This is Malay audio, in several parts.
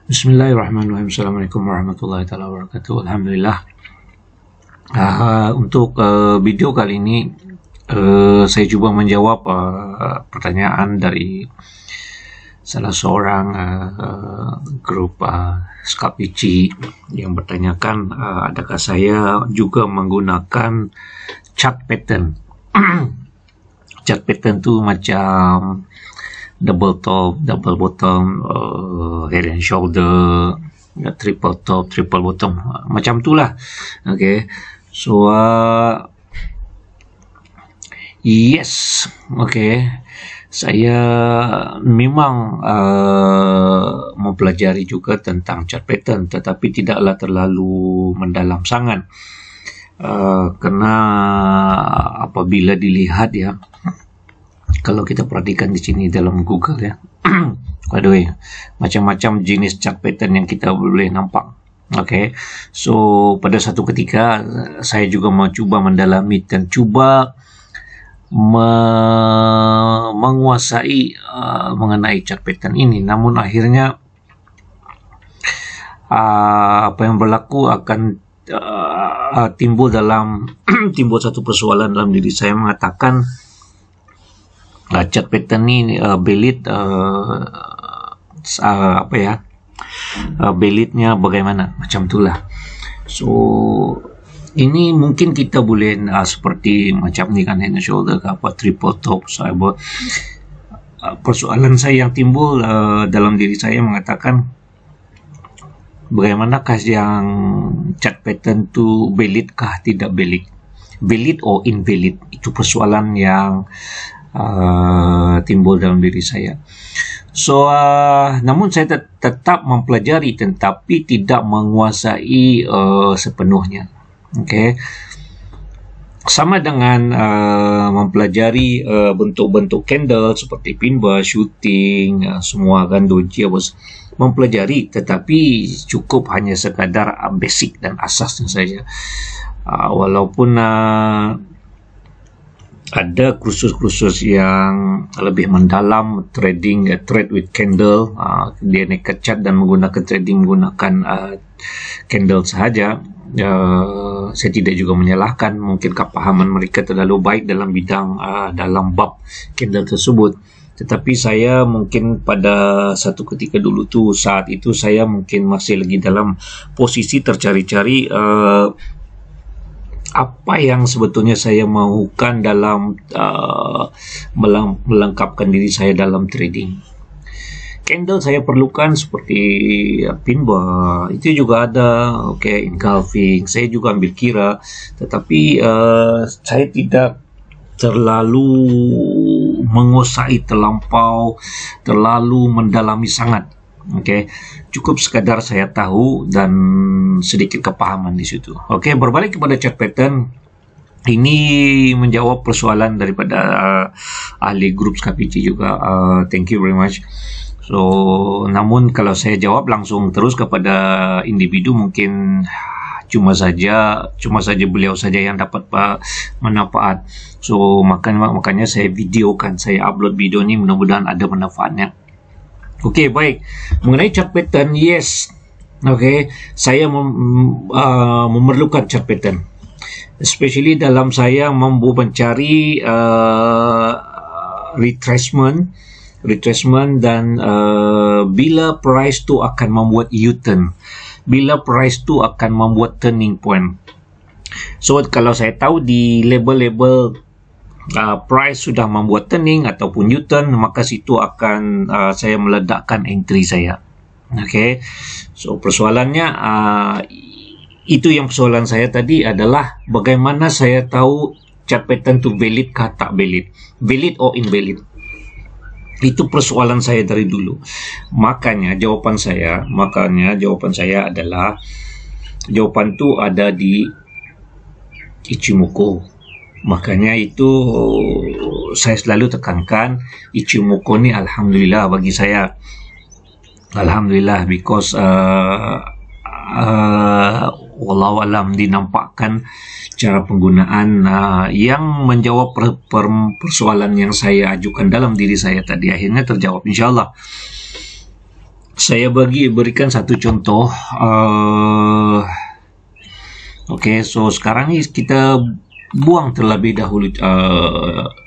Bismillahirrahmanirrahim. Assalamualaikum warahmatullahi taala wabarakatuh. Alhamdulillah. Untuk video kali ini saya cuba menjawab pertanyaan dari salah seorang grup Skapici yang bertanyakan adakah saya juga menggunakan chart pattern. Chart pattern tu macam double top, double bottom, head and shoulder, triple top, triple bottom, macam tu lah. Okay, so yes, okay, saya memang mempelajari juga tentang chart pattern, tetapi tidaklah terlalu mendalam sangat, kerana apabila dilihat ya, kalau kita perhatikan di sini dalam Google ya, by the way, macam-macam jenis chart pattern yang kita boleh nampak. Okay, so pada satu ketika saya juga mau cuba mendalami dan cuba menguasai mengenai chart pattern ini. Namun akhirnya apa yang berlaku akan timbul satu persoalan dalam diri saya, mengatakan chart pattern ni belit belitnya bagaimana, macam itulah. So ini mungkin kita boleh seperti macam ni kan, head and shoulder ke apa, triple top. Persoalan saya yang timbul dalam diri saya mengatakan, bagaimanakah yang chart pattern tu valid kah tidak valid, valid or invalid, itu persoalan yang timbul dalam diri saya. So namun saya tetap mempelajari tetapi tidak menguasai sepenuhnya. Okay, sama dengan mempelajari bentuk-bentuk candle seperti pin bar, shooting, semua kan, doji, mempelajari, tetapi cukup hanya sekadar basic dan asasnya saja. Walaupun ada kursus-kursus yang lebih mendalam, trading, trade with candle, dia naked chart dan menggunakan trading menggunakan candle sahaja. Saya tidak juga menyalahkan, mungkin kepahaman mereka terlalu baik dalam bidang dalam bab candle tersebut. Tetapi saya mungkin pada satu ketika dulu tu, saat itu saya mungkin masih lagi dalam posisi tercari-cari apa yang sebetulnya saya mahukan dalam melengkapkan diri saya dalam trading. Candle saya perlukan seperti pin bar, itu juga ada. Okay, engulfing saya juga ambil kira, tetapi saya tidak terlalu menguasai terlalu mendalami sangat. Okay, cukup sekadar saya tahu dan sedikit kepahaman di situ. Okay, berbalik kepada chart pattern, ini menjawab persoalan daripada ahli grup Skapici juga. Thank you very much. So, namun kalau saya jawab langsung terus kepada individu, mungkin cuma saja beliau saja yang dapat manfaat. So makanya saya videokan, saya upload video ni, mudah-mudahan ada manfaatnya. Okey, baik. Mengenai chart pattern, yes. Okey, saya memerlukan chart pattern. Especially dalam saya mencari retracement dan bila price tu akan membuat U-turn. Bila price tu akan membuat turning point. So kalau saya tahu di label-label price sudah membuat turning ataupun U-turn, maka situ akan saya meledakkan entry saya. Okay, so persoalannya itu yang persoalan saya tadi adalah bagaimana saya tahu chart pattern tu valid kah tak valid, valid or invalid. Itu persoalan saya dari dulu. Makanya jawapan saya adalah, jawapan tu ada di Ichimoku. Makanya itu saya selalu tekankan, Ichimoku ni alhamdulillah bagi saya. Alhamdulillah, because wallahu alam dinampakkan cara penggunaan yang menjawab persoalan yang saya ajukan dalam diri saya tadi, akhirnya terjawab insyaallah. Saya berikan satu contoh. Oke, so sekarang ini kita buang terlebih dahulu,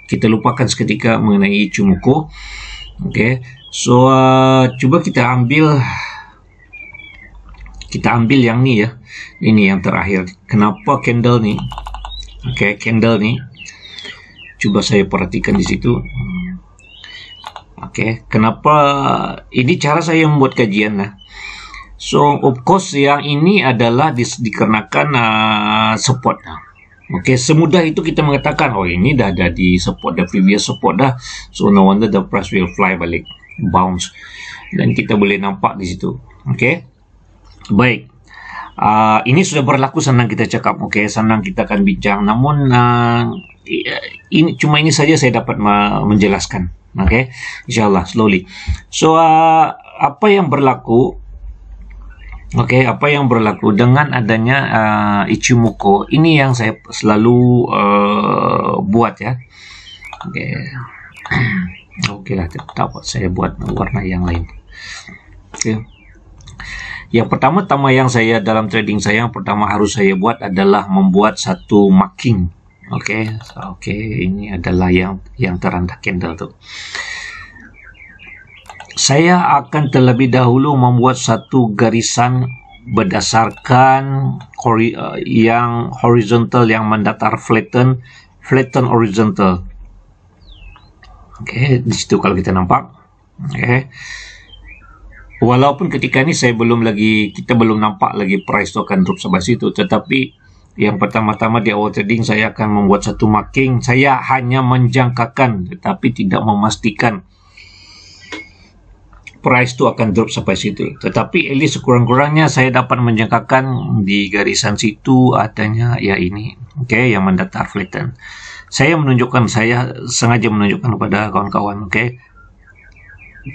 kita lupakan seketika mengenai Ichimoku. Oke, so coba kita ambil yang ni ya. Ini yang terakhir. Kenapa candle ni? Oke, candle ni. Coba saya perhatikan di situ. Oke, kenapa ini cara saya membuat kajian lah. So, of course yang ini adalah dikarenakan support. Oke, semudah itu kita mengatakan, oh ini dah ada di support, dah previous support dah. So, no wonder the price will fly balik, bounce. Dan kita boleh nampak di situ. Oke, baik. Ini sudah berlaku, senang kita cakap. Oke, senang kita akan bincang. Namun, ini saja saya dapat menjelaskan. Oke, insyaallah slowly. So, apa yang berlaku? Oke, apa yang berlaku dengan adanya Ichimoku? Ini yang saya selalu buat ya. Oke, oke lah, dapat saya buat warna yang lain. Oke. Yang pertama-tama yang saya dalam trading saya, yang pertama harus saya buat adalah membuat satu marking. Oke, ini adalah yang terandah candle tu. Saya akan terlebih dahulu membuat satu garisan berdasarkan yang horizontal, yang mendatar, flatten horizontal. Oke, di situ kalau kita nampak. Oke. Walaupun ketika ini kita belum nampak lagi price itu akan drop sampai situ, tetapi yang pertama-tama di awal trading saya akan membuat satu marking. Saya hanya menjangkakan tetapi tidak memastikan price itu akan drop sampai situ. Tetapi at least sekurang-kurangnya saya dapat menjangkakan di garisan situ adanya ya ini. Oke, yang mendatar flatten. Saya sengaja menunjukkan kepada kawan-kawan, oke.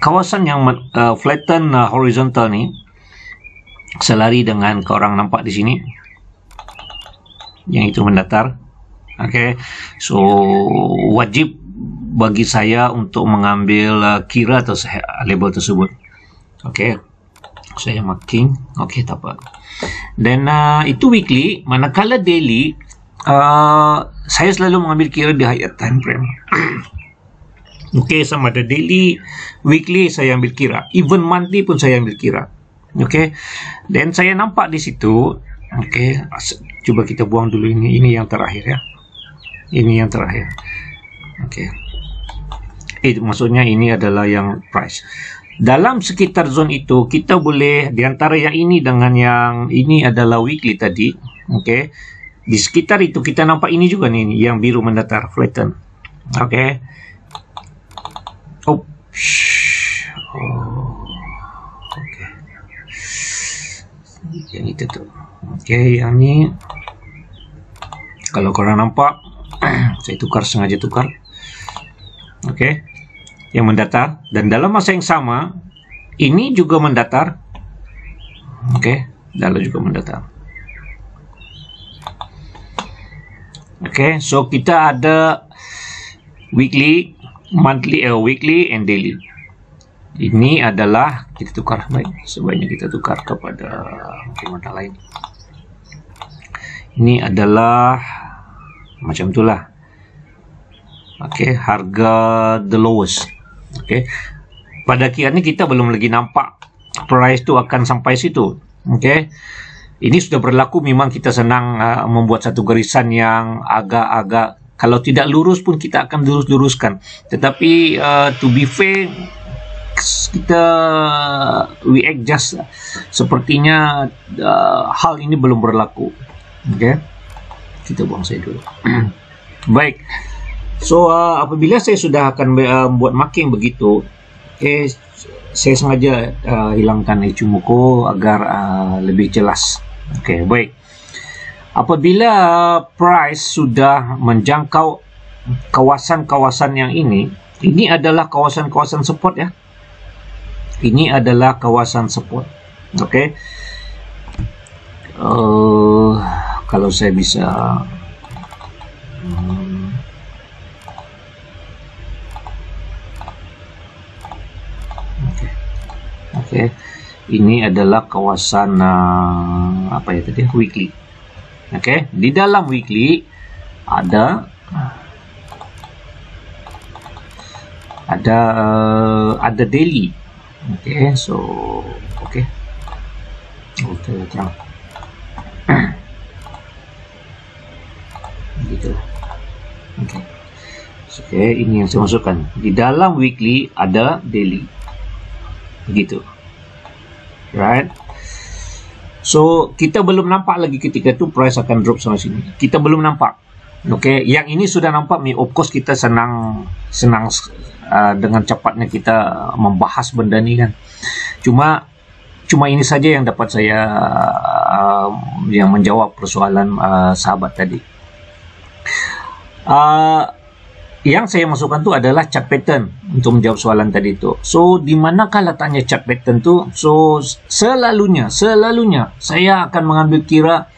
Kawasan yang flatten horizontal ni selari dengan korang nampak di sini. Yang itu mendatar. Oke. So wajib bagi saya untuk mengambil kira atau label tersebut. Oke. Saya marking. Oke, tak apa. Dan itu weekly, manakala daily saya selalu mengambil kira di higher time frame. Okey, sama ada daily, weekly saya ambil kira, even monthly pun saya ambil kira. Okey. Dan saya nampak di situ, okey, cuba kita buang dulu ini yang terakhir ya. Ini yang terakhir. Okey. Maksudnya ini adalah yang price. Dalam sekitar zone itu kita boleh di antara yang ini dengan yang ini adalah weekly tadi, okey. Di sekitar itu kita nampak ini juga nih yang biru mendatar, flatten. Okey. Oh, okay. Yang itu tuh. Okay, yang ni kalau korang nampak, saya sengaja tukar. Okay, yang mendatar dan dalam masa yang sama ini juga mendatar. Okay, dalam juga mendatar. Okay, so kita ada weekly, monthly, weekly and daily. Ini adalah kita tukar, baik, sebaiknya kita tukar kepada mana lain. Ini adalah macam itulah. Okey, harga the lowest. Okey. Pada kira ni kita belum lagi nampak price tu akan sampai situ. Okey. Ini sudah berlaku, memang kita senang membuat satu garisan yang agak-agak, kalau tidak lurus pun kita akan luruskan. Tetapi to be fair, we adjust. Sepertinya hal ini belum berlaku. Okay. Kita buang saya dulu. Baik. So apabila saya sudah akan buat marking begitu, okay, saya sengaja hilangkan Ichimoku agar lebih jelas. Okay, baik. Apabila price sudah menjangkau kawasan-kawasan yang ini adalah kawasan-kawasan support ya. Ini adalah kawasan support. Oke. Kalau saya bisa Oke. Oke, ini adalah kawasan apa ya tadi, weekly. Oke, di dalam weekly ada daily. Oke, so oke. Terang. Gitu. Oke, ini yang saya masukkan. Di dalam weekly ada daily. Begitu. Right? So, kita belum nampak lagi ketika itu price akan drop sama sini. Kita belum nampak. Oke, yang ini sudah nampak nih. Of course kita senang dengan cepatnya kita membahas benda ini kan. Cuma ini saja yang dapat saya yang menjawab persoalan sahabat tadi. Yang saya masukkan tu adalah chart pattern untuk menjawab soalan tadi tu. So, di manakah letaknya chart pattern tu? So, selalunya saya akan mengambil kira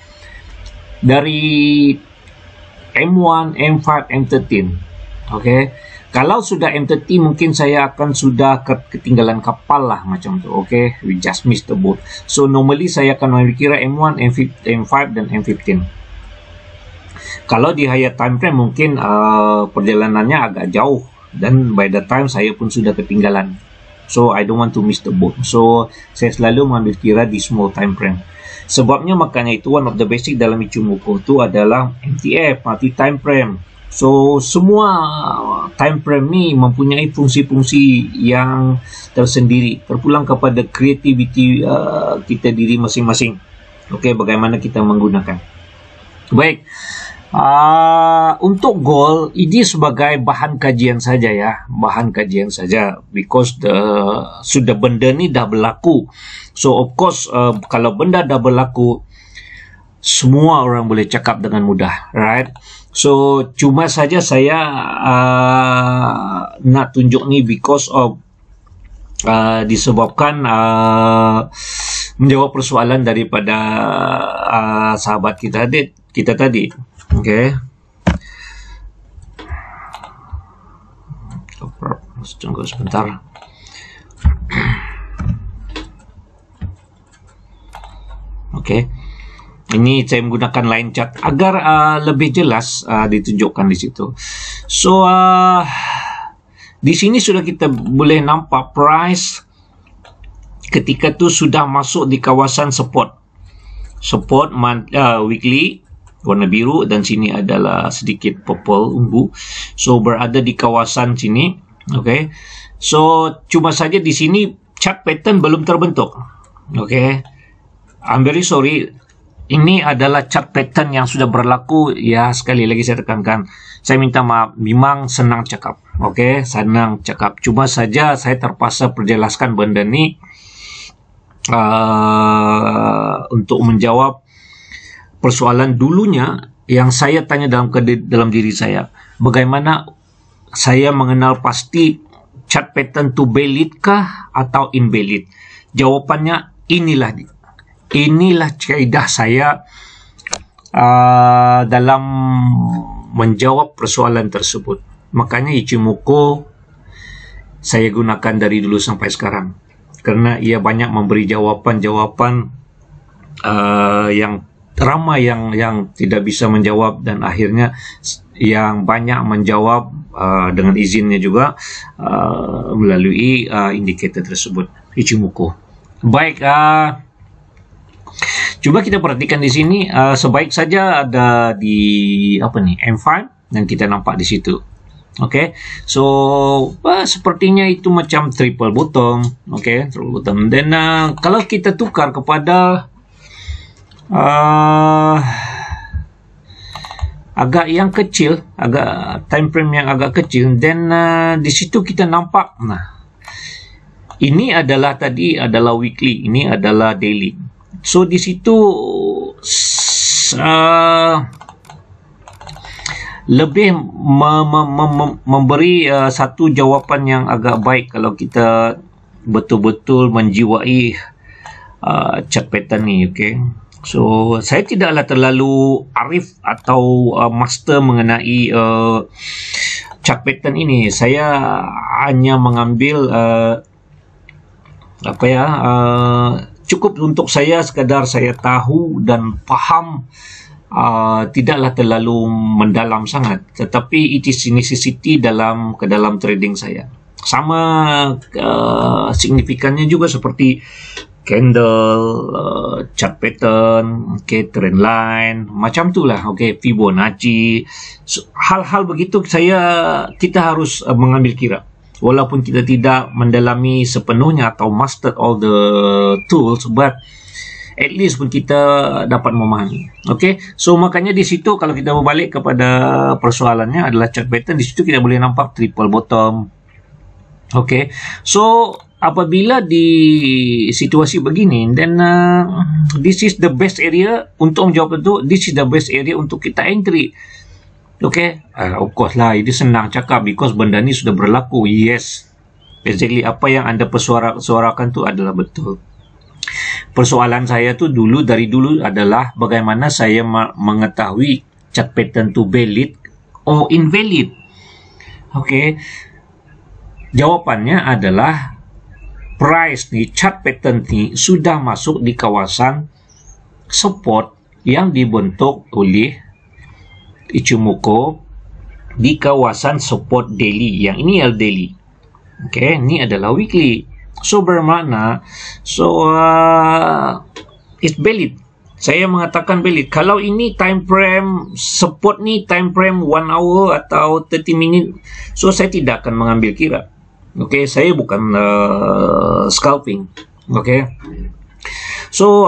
dari M1, M5, M13. Okay. Kalau sudah M30 mungkin saya akan sudah ketinggalan kapal lah macam tu. Okay. We just missed the boat. So, normally saya akan mengambil kira M1, M5 dan M15. Kalau di higher time frame mungkin perjalanannya agak jauh dan by the time saya pun sudah ketinggalan. So I don't want to miss the boat. So saya selalu mengambil kira di small time frame. Sebabnya makanya itu one of the basic dalam Ichimoku itu adalah MTF, multi time frame. So semua time frame ni mempunyai fungsi-fungsi yang tersendiri. Terpulang kepada creativity kita diri masing-masing. Okey, bagaimana kita menggunakan. Baik. Untuk gold ini sebagai bahan kajian saja ya, bahan kajian saja, because sudah benda ni dah berlaku. So of course kalau benda dah berlaku, semua orang boleh cakap dengan mudah, right? So cuma saja saya nak tunjuk ni because of disebabkan menjawab persoalan daripada sahabat kita tadi. Okay. Tunggu sebentar. Okay. Ini saya menggunakan line chart agar lebih jelas ditunjukkan di situ. So di sini sudah kita boleh nampak price ketika tu sudah masuk di kawasan support weekly warna biru dan sini adalah sedikit purple ungu. So berada di kawasan sini. Okay. So cuma saja di sini chart pattern belum terbentuk. Okay. I'm very sorry. Ini adalah chart pattern yang sudah berlaku. Ya, sekali lagi saya tekankan. Saya minta maaf. Memang senang cakap. Okay. Senang cakap. Cuma saja saya terpaksa perjelaskan benda ni untuk menjawab persoalan dulunya yang saya tanya dalam diri saya. Bagaimana saya mengenal pasti chart pattern tu valid kah atau invalid? Jawapannya inilah kaedah saya dalam menjawab persoalan tersebut. Makanya Ichimoku saya gunakan dari dulu sampai sekarang. Karena ia banyak memberi jawapan-jawapan yang ramai yang tidak bisa menjawab dan akhirnya yang banyak menjawab dengan izinnya juga melalui indikator tersebut Ichimoku. Baik, coba kita perhatikan di sini sebaik saja ada di M5 dan kita nampak di situ. Okay, so sepertinya itu macam triple bottom. Okay, triple bottom. Dan kalau kita tukar kepada agak yang kecil, agak time frame yang agak kecil, dan di situ kita nampak, ini adalah weekly, ini adalah daily. So di situ lebih memberi satu jawapan yang agak baik kalau kita betul-betul menjiwai chart pattern ni. Okay. So saya tidaklah terlalu arif atau master mengenai chart pattern ini. Saya hanya mengambil cukup untuk saya sekadar saya tahu dan faham, tidaklah terlalu mendalam sangat, tetapi it is necessity ke dalam trading saya. Sama signifikannya juga seperti candle, chart pattern, trend line, macam itulah, Fibonacci, hal-hal begitu kita harus mengambil kira. Walaupun kita tidak mendalami sepenuhnya atau master all the tools, but at least pun kita dapat memahami. So makanya di situ kalau kita berbalik kepada persoalannya adalah chart pattern, di situ kita boleh nampak triple bottom. So apabila di situasi begini, then this is the best area untuk menjawab itu. This is the best area untuk kita entry. Of course lah, ini senang cakap because benda ni sudah berlaku. Yes, exactly apa yang anda suarakan tu adalah betul. Persoalan saya tu dari dulu adalah bagaimana saya mengetahui chart pattern tu valid or invalid. Jawapannya adalah price ni, chart pattern ni sudah masuk di kawasan support yang dibentuk oleh Ichimoku di kawasan support daily. Yang ini L daily. Ini adalah weekly. So bermakna, it's valid. Saya mengatakan valid. Kalau ini time frame support ni time frame 1 hour atau 30 minit, so saya tidak akan mengambil kira. Saya bukan scalping. So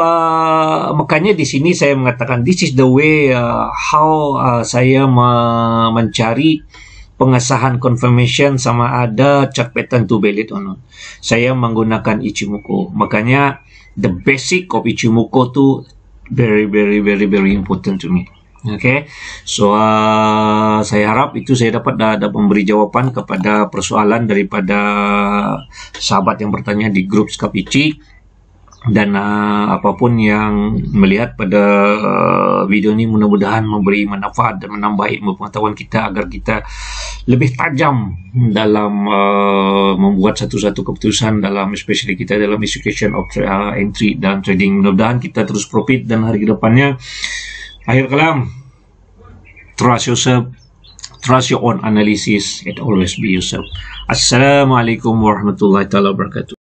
makanya di sini saya mengatakan this is the way how saya mencari pengesahan confirmation sama ada chart pattern to valid or not. Saya menggunakan Ichimoku. Makanya the basic of Ichimoku tu very important to me. So saya harap itu saya dapat memberi jawapan kepada persoalan daripada sahabat yang bertanya di grup Skapici. Dan apapun yang melihat pada video ini mudah-mudahan memberi manfaat dan menambah ilmu pengetahuan kita agar kita lebih tajam dalam membuat satu-satu keputusan dalam especially kita dalam execution of entry dan trading. Mudah-mudahan kita terus profit dan hari ke depannya. Akhir kalam, trust yourself, trust your own analysis, and always be yourself. Assalamualaikum warahmatullahi wabarakatuh.